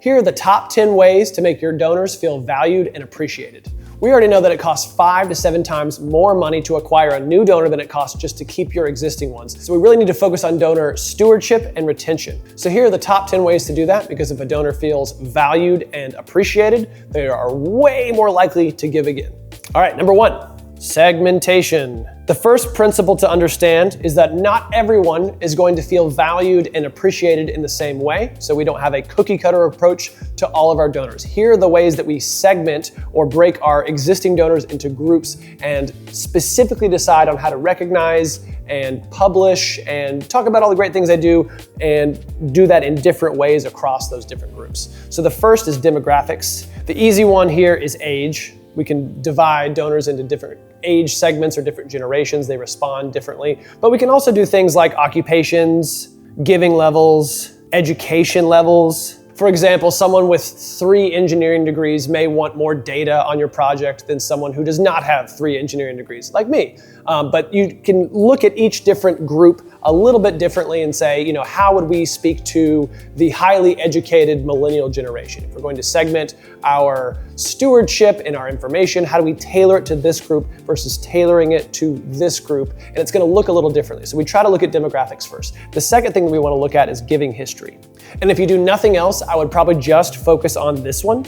Here are the top 10 ways to make your donors feel valued and appreciated. We already know that it costs 5 to 7 times more money to acquire a new donor than it costs just to keep your existing ones. So we really need to focus on donor stewardship and retention. So here are the top 10 ways to do that, because if a donor feels valued and appreciated, they are way more likely to give again. All right, number 1, segmentation. The first principle to understand is that not everyone is going to feel valued and appreciated in the same way, so we don't have a cookie cutter approach to all of our donors. Here are the ways that we segment or break our existing donors into groups and specifically decide on how to recognize and publish and talk about all the great things they do, and do that in different ways across those different groups. So the first is demographics. The easy one here is age. We can divide donors into different age segments or different generations. They respond differently. But we can also do things like occupations, giving levels, education levels. For example, someone with 3 engineering degrees may want more data on your project than someone who does not have 3 engineering degrees, like me. But you can look at each different group a little bit differently and say, how would we speak to the highly educated millennial generation? If we're going to segment our stewardship and our information, how do we tailor it to this group versus tailoring it to this group? And it's going to look a little differently. So we try to look at demographics first. The second thing that we want to look at is giving history. And if you do nothing else, I would probably just focus on this one.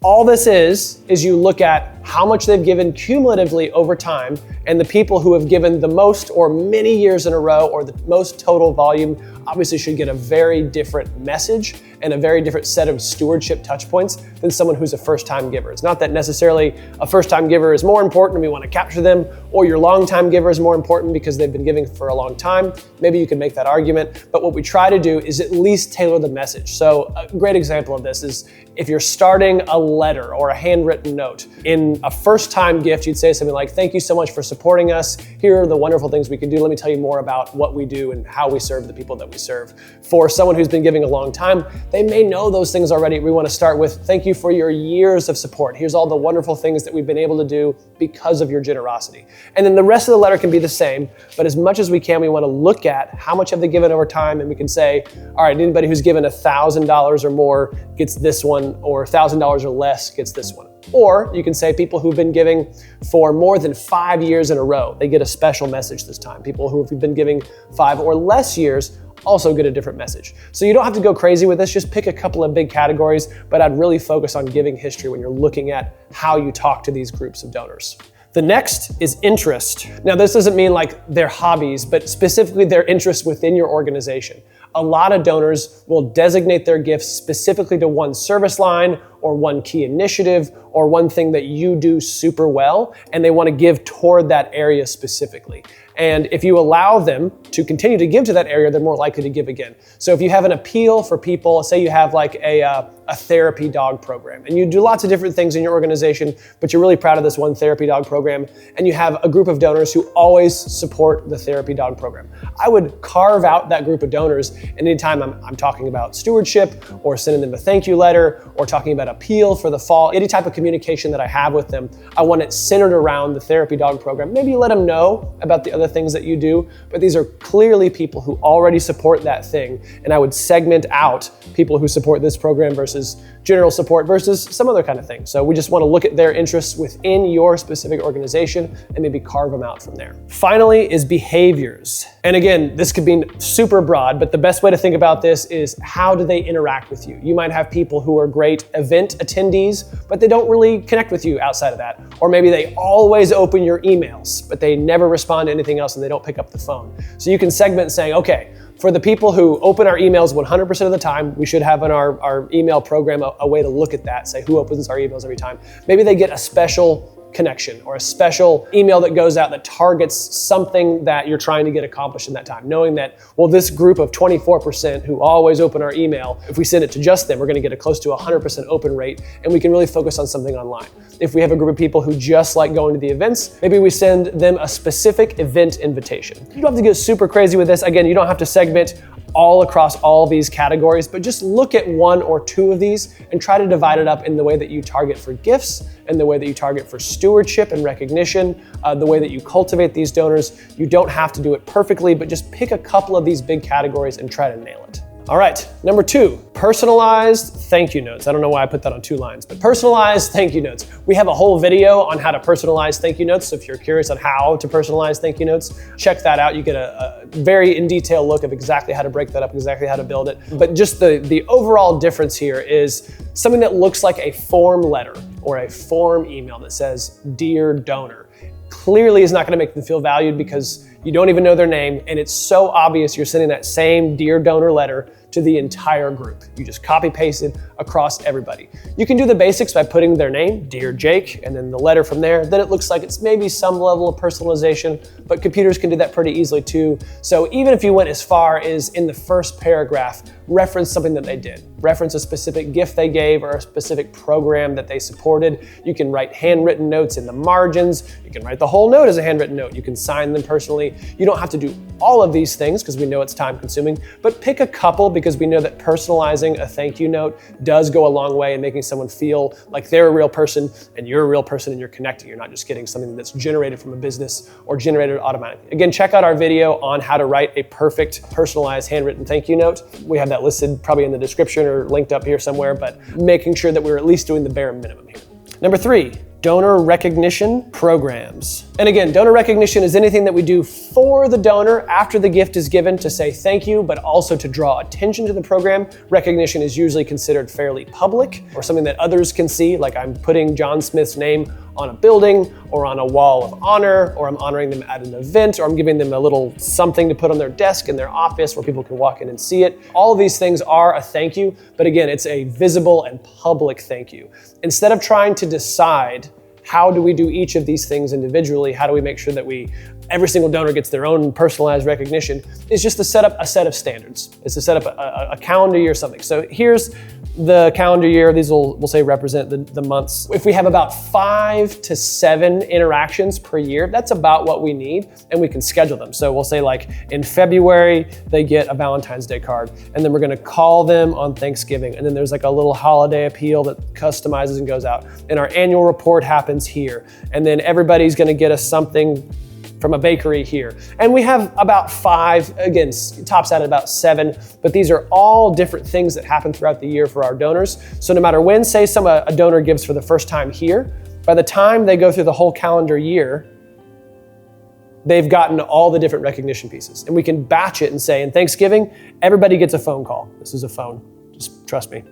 All this is you look at how much they've given cumulatively over time, and the people who have given the most or many years in a row or the most total volume obviously should get a very different message and a very different set of stewardship touch points than someone who's a first-time giver. It's not that necessarily a first-time giver is more important and we want to capture them, or your long-time giver is more important because they've been giving for a long time. Maybe you can make that argument, but what we try to do is at least tailor the message. So a great example of this is if you're starting a letter or a handwritten note. In a first-time gift, you'd say something like, "Thank you so much for supporting us. Here are the wonderful things we can do. Let me tell you more about what we do and how we serve the people that we serve." For someone who's been giving a long time, they may know those things already. We want to start with, "Thank you for your years of support. Here's all the wonderful things that we've been able to do because of your generosity." And then the rest of the letter can be the same, but as much as we can, we want to look at how much have they given over time, and we can say, all right, anybody who's given $1,000 or more gets this one, or $1,000 or less gets this one. Or you can say people who've been giving for more than 5 years in a row, they get a special message this time. People who have been giving 5 or less years also get a different message. So you don't have to go crazy with this, just pick a couple of big categories, but I'd really focus on giving history when you're looking at how you talk to these groups of donors. The next is interest. Now, this doesn't mean like their hobbies, but specifically their interests within your organization. A lot of donors will designate their gifts specifically to one service line or one key initiative or one thing that you do super well, and they want to give toward that area specifically. And if you allow them to continue to give to that area, they're more likely to give again. So if you have an appeal for people, say you have like a therapy dog program, and you do lots of different things in your organization, but you're really proud of this one therapy dog program, and you have a group of donors who always support the therapy dog program, I would carve out that group of donors, and anytime I'm talking about stewardship or sending them a thank you letter or talking about appeal for the fall, any type of communication that I have with them, I want it centered around the therapy dog program. Maybe you let them know about the other things that you do, but these are clearly people who already support that thing, and I would segment out people who support this program versus general support versus some other kind of thing. So we just want to look at their interests within your specific organization and maybe carve them out from there. Finally is behaviors. And again, this could be super broad, but the best way to think about this is how do they interact with you? You might have people who are great event attendees, but they don't really connect with you outside of that. Or maybe they always open your emails, but they never respond to anything else and they don't pick up the phone. So you can segment saying, okay, for the people who open our emails 100% of the time, we should have in our email program a way to look at that, say who opens our emails every time. Maybe they get a special connection or a special email that goes out that targets something that you're trying to get accomplished in that time, knowing that, well, this group of 24% who always open our email, if we send it to just them, we're going to get a close to 100% open rate, and we can really focus on something online. If we have a group of people who just like going to the events, maybe we send them a specific event invitation. You don't have to get super crazy with this. Again, you don't have to segment all across all these categories, but just look at one or two of these and try to divide it up in the way that you target for gifts and the way that you target for stewardship and recognition, the way that you cultivate these donors. You don't have to do it perfectly, but just pick a couple of these big categories and try to nail it. All right, number 2, personalized thank you notes. I don't know why I put that on 2 lines, but personalized thank you notes. We have a whole video on how to personalize thank you notes. So if you're curious on how to personalize thank you notes, check that out. You get a very in detail look of exactly how to break that up, exactly how to build it. But just the overall difference here is something that looks like a form letter or a form email that says, "Dear donor," clearly is not going to make them feel valued because you don't even know their name, and it's so obvious you're sending that same Dear Donor letter to the entire group. You just copy paste it across everybody. You can do the basics by putting their name, Dear Jake, and then the letter from there. Then it looks like it's maybe some level of personalization, but computers can do that pretty easily too. So even if you went as far as in the first paragraph, reference something that they did, reference a specific gift they gave or a specific program that they supported. You can write handwritten notes in the margins. You can write the whole note as a handwritten note. You can sign them personally. You don't have to do all of these things because we know it's time consuming, but pick a couple because we know that personalizing a thank you note does go a long way in making someone feel like they're a real person and you're a real person and you're connecting. You're not just getting something that's generated from a business or generated automatically. Again, check out our video on how to write a perfect personalized handwritten thank you note. We have that listed probably in the description or linked up here somewhere, but making sure that we're at least doing the bare minimum here. Number 3, donor recognition programs. And again, donor recognition is anything that we do for the donor after the gift is given to say thank you, but also to draw attention to the program. Recognition is usually considered fairly public or something that others can see, like I'm putting John Smith's name on a building or on a wall of honor, or I'm honoring them at an event, or I'm giving them a little something to put on their desk in their office where people can walk in and see it. All of these things are a thank you, but again, it's a visible and public thank you. Instead of trying to decide how do we do each of these things individually, how do we make sure that every single donor gets their own personalized recognition, is just to set up a set of standards. It's to set up a calendar year or something. So here's the calendar year. These we'll say represent the months. If we have about 5 to 7 interactions per year, that's about what we need, and we can schedule them. So we'll say like in February, they get a Valentine's Day card, and then we're gonna call them on Thanksgiving, and then there's like a little holiday appeal that customizes and goes out. And our annual report happens here. And then everybody's gonna get us something from a bakery here. And we have about 5, again, tops out at about 7, but these are all different things that happen throughout the year for our donors. So no matter when, say a donor gives for the first time here, by the time they go through the whole calendar year, they've gotten all the different recognition pieces. And we can batch it and say, in Thanksgiving, everybody gets a phone call. This is a phone, just trust me.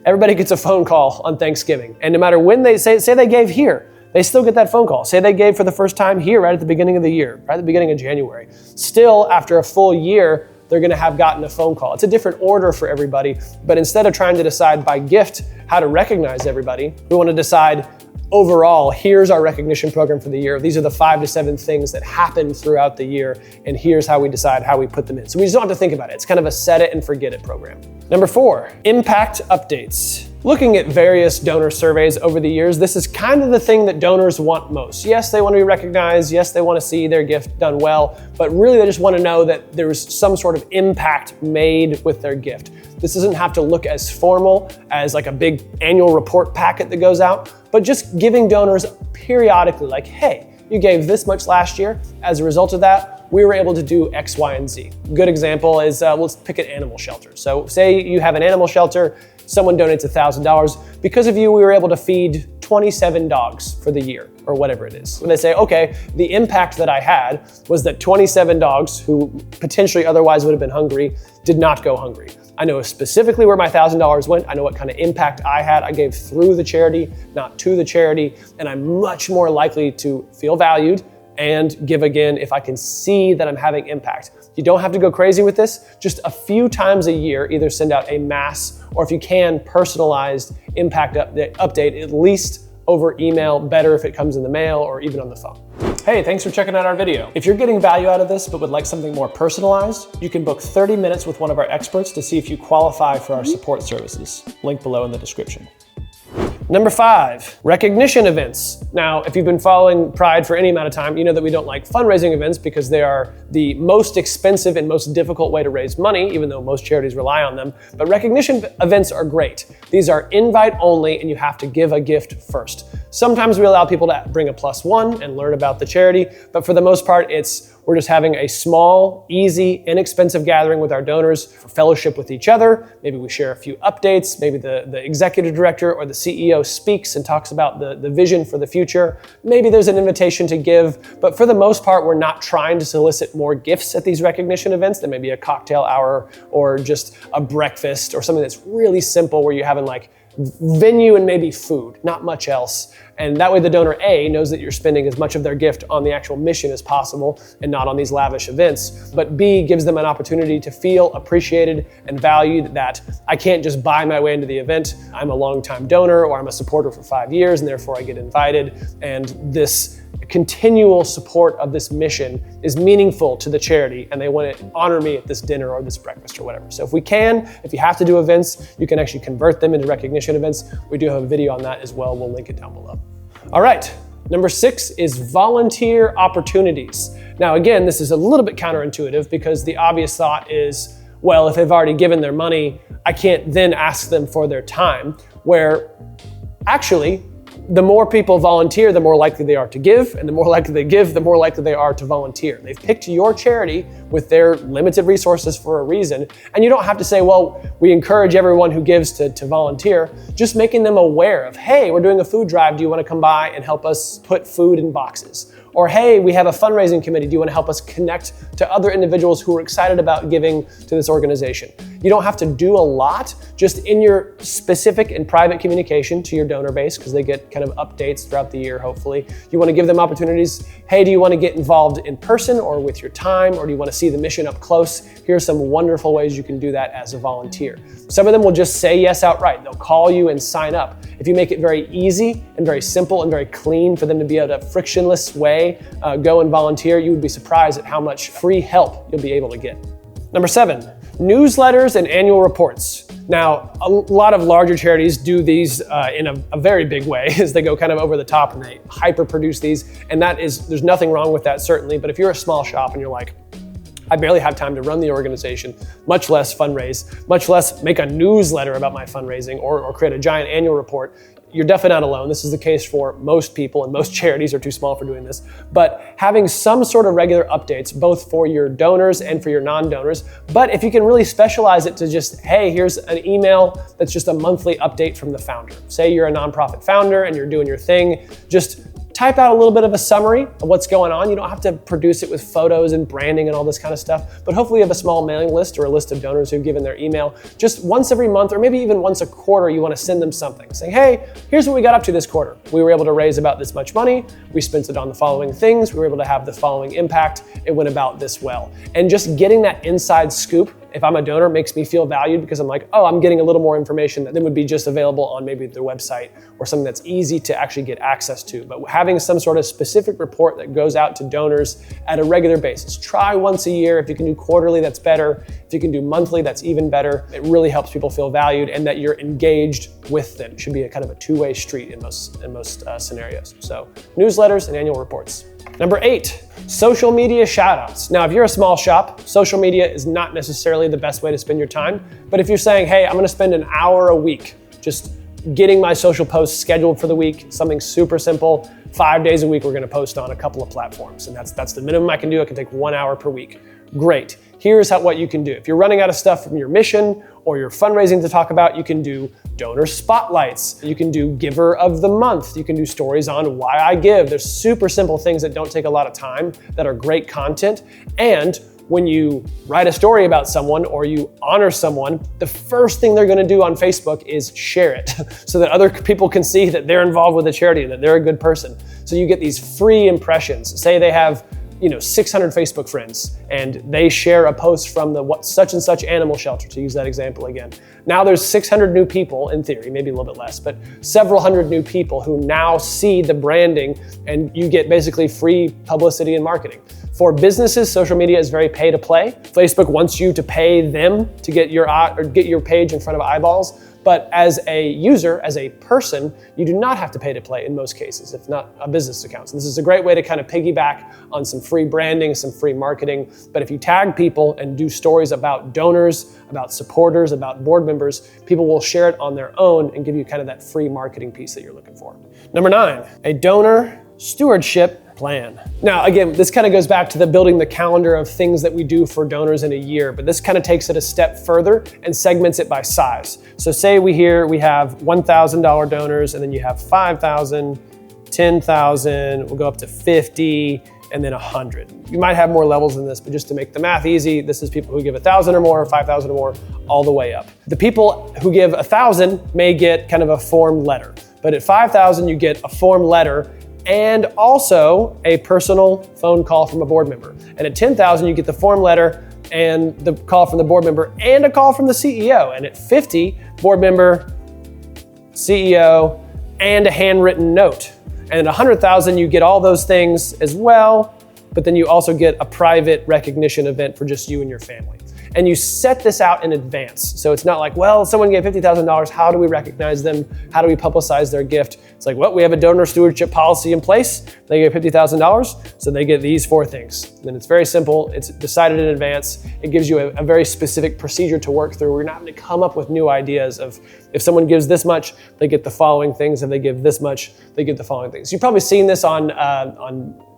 Everybody gets a phone call on Thanksgiving. And no matter when they say they gave here, they still get that phone call. Say they gave for the first time here right at the beginning of the year, right at the beginning of January. Still, after a full year, they're gonna have gotten a phone call. It's a different order for everybody, but instead of trying to decide by gift how to recognize everybody, we wanna decide overall, here's our recognition program for the year. These are the 5 to 7 things that happen throughout the year, and here's how we decide how we put them in. So we just don't have to think about it. It's kind of a set it and forget it program. Number 4, impact updates. Looking at various donor surveys over the years, this is kind of the thing that donors want most. Yes, they want to be recognized. Yes, they want to see their gift done well, but really they just want to know that there's some sort of impact made with their gift. This doesn't have to look as formal as like a big annual report packet that goes out, but just giving donors periodically like, hey, you gave this much last year. As a result of that, we were able to do X, Y, and Z. Good example is, let's pick an animal shelter. So say you have an animal shelter, someone donates $1,000. Because of you, we were able to feed 27 dogs for the year, or whatever it is. When they say, okay, the impact that I had was that 27 dogs who potentially otherwise would have been hungry did not go hungry. I know specifically where my $1,000 went. I know what kind of impact I had. I gave through the charity, not to the charity, and I'm much more likely to feel valued and give again if I can see that I'm having impact. You don't have to go crazy with this. Just a few times a year, either send out a mass or if you can, personalized impact update, at least over email, better if it comes in the mail or even on the phone. Hey, thanks for checking out our video. If you're getting value out of this but would like something more personalized, you can book 30 minutes with one of our experts to see if you qualify for our support services. Link below in the description. Number 5, recognition events. Now, if you've been following Pride for any amount of time, you know that we don't like fundraising events because they are the most expensive and most difficult way to raise money, even though most charities rely on them. But recognition events are great. These are invite only and you have to give a gift first. Sometimes we allow people to bring a +1 and learn about the charity, but for the most part, it's We're just having a small, easy, inexpensive gathering with our donors for fellowship with each other. Maybe we share a few updates. Maybe the executive director or the CEO speaks and talks about the vision for the future. Maybe there's an invitation to give, but for the most part, we're not trying to solicit more gifts at these recognition events. There may be a cocktail hour or just a breakfast or something that's really simple where you're having like venue and maybe food, not much else. And that way the donor A knows that you're spending as much of their gift on the actual mission as possible and not on these lavish events. But B gives them an opportunity to feel appreciated and valued, that I can't just buy my way into the event. I'm a longtime donor, or I'm a supporter for 5 years and therefore I get invited. And this continual support of this mission is meaningful to the charity, and they want to honor me at this dinner or this breakfast or whatever. So if you have to do events, you can actually convert them into recognition events. We do have a video on that as well. We'll link it down below. All right, number 6 is volunteer opportunities. Now again, this is a little bit counterintuitive because the obvious thought is, well, if they've already given their money, I can't then ask them for their time, where actually, the more people volunteer, the more likely they are to give, and the more likely they give, the more likely they are to volunteer. They've picked your charity with their limited resources for a reason, and you don't have to say, well, we encourage everyone who gives to volunteer. Just making them aware of, hey, we're doing a food drive. Do you want to come by and help us put food in boxes? Or, hey, we have a fundraising committee. Do you want to help us connect to other individuals who are excited about giving to this organization? You don't have to do a lot, just in your specific and private communication to your donor base, because they get kind of updates throughout the year, hopefully. You want to give them opportunities. Hey, do you want to get involved in person or with your time? Or do you want to see the mission up close? Here are some wonderful ways you can do that as a volunteer. Some of them will just say yes outright. They'll call you and sign up. If you make it very easy and very simple and very clean for them to be able to frictionless way go and volunteer, you would be surprised at how much free help you'll be able to get. Number 7, newsletters and annual reports. Now, a lot of larger charities do these in a very big way, as they go kind of over the top and they hyper produce these. And there's nothing wrong with that, certainly. But if you're a small shop and you're like, I barely have time to run the organization, much less fundraise, much less make a newsletter about my fundraising or create a giant annual report, you're definitely not alone. This is the case for most people, and most charities are too small for doing this. But having some sort of regular updates, both for your donors and for your non-donors. But if you can really specialize it to just, hey, here's an email that's just a monthly update from the founder. Say you're a nonprofit founder and you're doing your thing, just type out a little bit of a summary of what's going on. You don't have to produce it with photos and branding and all this kind of stuff, but hopefully you have a small mailing list or a list of donors who've given their email. Just once every month, or maybe even once a quarter, you want to send them something saying, hey, here's what we got up to this quarter. We were able to raise about this much money. We spent it on the following things. We were able to have the following impact. It went about this well. And just getting that inside scoop, if I'm a donor, makes me feel valued, because I'm like, oh, I'm getting a little more information that then would be just available on maybe their website or something that's easy to actually get access to. But having some sort of specific report that goes out to donors at a regular basis. Try once a year. If you can do quarterly, that's better. If you can do monthly, that's even better. It really helps people feel valued and that you're engaged with them. It should be a kind of a two-way street in most scenarios. So newsletters and annual reports. Number 8, social media shoutouts. Now, if you're a small shop, social media is not necessarily the best way to spend your time. But if you're saying, hey, I'm gonna spend an hour a week just getting my social posts scheduled for the week, something super simple, 5 days a week, we're gonna post on a couple of platforms. And that's the minimum I can do. I can take 1 hour per week. Great. Here's what you can do. If you're running out of stuff from your mission or your fundraising to talk about, you can do donor spotlights. You can do giver of the month. You can do stories on why I give. There's super simple things that don't take a lot of time that are great content. And when you write a story about someone or you honor someone, the first thing they're gonna do on Facebook is share it so that other people can see that they're involved with the charity and that they're a good person. So you get these free impressions. Say they have 600 Facebook friends and they share a post from the such and such animal shelter, to use that example again. Now there's 600 new people, in theory, maybe a little bit less, but several hundred new people who now see the branding, and you get basically free publicity and marketing. For businesses, social media is very pay to play. Facebook wants you to pay them to get your page in front of eyeballs. But as a user, as a person, you do not have to pay to play in most cases, if not a business account. So this is a great way to kind of piggyback on some free branding, some free marketing. But if you tag people and do stories about donors, about supporters, about board members, people will share it on their own and give you kind of that free marketing piece that you're looking for. Number 9, a donor stewardship plan. Now, again, this kind of goes back to the building the calendar of things that we do for donors in a year, but this kind of takes it a step further and segments it by size. So say we have $1,000 donors, and then you have 5,000, 10,000, we'll go up to 50, and then 100. You might have more levels than this, but just to make the math easy, this is people who give 1,000 or more, 5,000 or more, all the way up. The people who give 1,000 may get kind of a form letter, but at 5,000 you get a form letter and also a personal phone call from a board member. And at 10,000 you get the form letter and the call from the board member and a call from the CEO. And at 50, board member, CEO, and a handwritten note. And at 100,000, you get all those things as well, but then you also get a private recognition event for just you and your family. And you set this out in advance. So it's not like, well, someone gave $50,000, how do we recognize them? How do we publicize their gift? It's like, well, we have a donor stewardship policy in place. They gave $50,000, so they get these 4 things. And it's very simple, it's decided in advance. It gives you a very specific procedure to work through. We're not going to come up with new ideas of, if someone gives this much, they get the following things. If they give this much, they get the following things. You've probably seen this on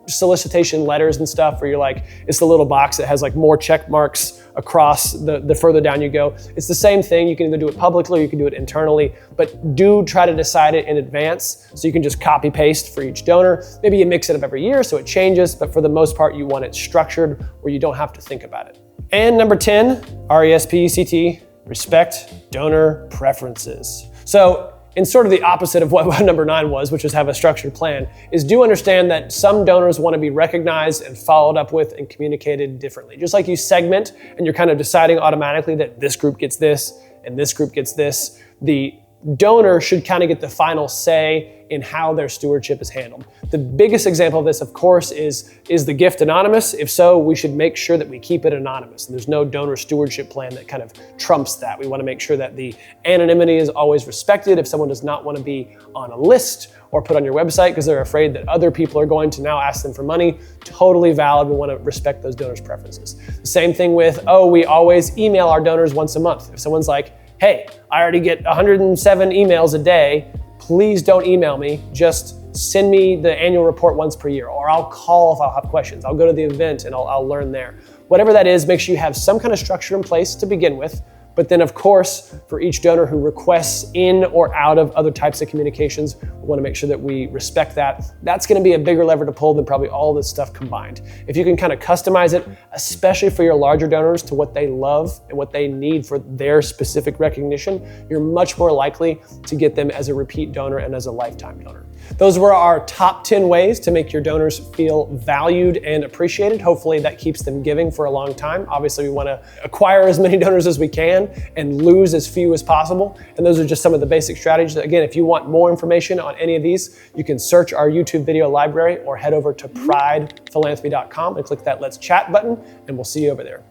solicitation letters and stuff where you're like, it's the little box that has like more check marks across the further down you go. It's the same thing. You can either do it publicly or you can do it internally, but do try to decide it in advance so you can just copy paste for each donor. Maybe you mix it up every year so it changes, but for the most part, you want it structured where you don't have to think about it. And number 10, RESPECT, respect donor preferences. So in sort of the opposite of what number 9 was, which is have a structured plan, is do understand that some donors want to be recognized and followed up with and communicated differently. Just like you segment and you're kind of deciding automatically that this group gets this and this group gets this, the donor should kind of get the final say in how their stewardship is handled. The biggest example of this, of course, is the gift anonymous? If so, we should make sure that we keep it anonymous. And there's no donor stewardship plan that kind of trumps that. We want to make sure that the anonymity is always respected. If someone does not want to be on a list or put on your website because they're afraid that other people are going to now ask them for money, totally valid. We want to respect those donors' preferences. The same thing with, we always email our donors once a month. If someone's like, hey, I already get 107 emails a day, please don't email me, just send me the annual report once per year, or I'll call if I'll have questions. I'll go to the event and I'll learn there. Whatever that is, make sure you have some kind of structure in place to begin with. But then of course, for each donor who requests in or out of other types of communications, we want to make sure that we respect that. That's going to be a bigger lever to pull than probably all this stuff combined. If you can kind of customize it, especially for your larger donors, to what they love and what they need for their specific recognition, you're much more likely to get them as a repeat donor and as a lifetime donor. Those were our top 10 ways to make your donors feel valued and appreciated. Hopefully that keeps them giving for a long time. Obviously, we want to acquire as many donors as we can and lose as few as possible. And those are just some of the basic strategies. Again, if you want more information on any of these, you can search our YouTube video library or head over to pridephilanthropy.com and click that Let's Chat button, and we'll see you over there.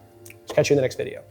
Catch you in the next video.